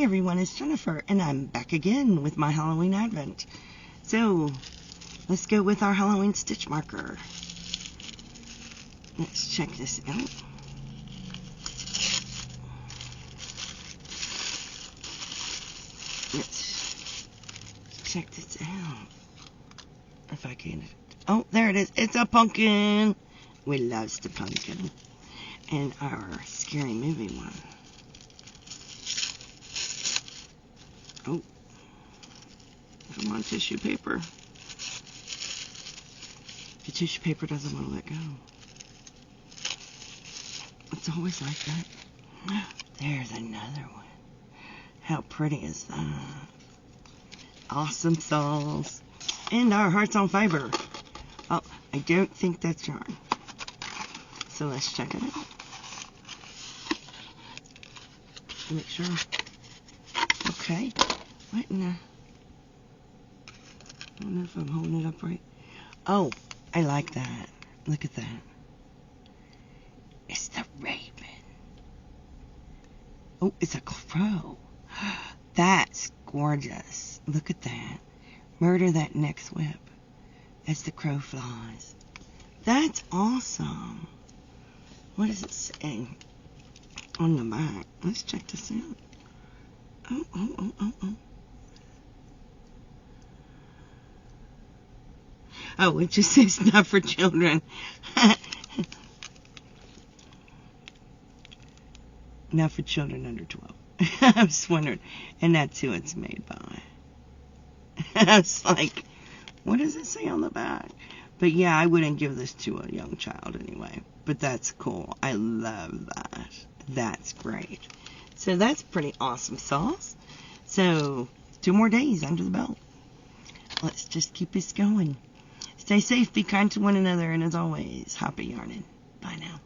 everyone, it's Jennifer, and I'm back again with my Halloween Advent. So, let's go with our Halloween stitch marker. Let's check this out. Let's check this out. If I can. Oh, there it is. It's a pumpkin. We love the pumpkin. And our scary movie one. Oh, come on, tissue paper. The tissue paper doesn't want to let go. It's always like that. There's another one. How pretty is that? Awesome sauce. And our hearts on fiber. Oh, I don't think that's yarn. So let's check it out. Make sure. Okay. What in the... I don't know if I'm holding it up right. Oh, I like that. Look at that. It's the raven. Oh, it's a crow. That's gorgeous. Look at that. Murder that next whip as the crow flies. That's awesome. What does it say on the back? Let's check this out. Oh. Oh, it just says not for children. Not for children under 12. I was wondering. And that's who it's made by. I was like, what does it say on the back? But yeah, I wouldn't give this to a young child anyway. But that's cool. I love that. That's great. So that's pretty awesome sauce. So 2 more days under the belt. Let's just keep this going. Stay safe, be kind to one another, and as always, happy yarning. Bye now.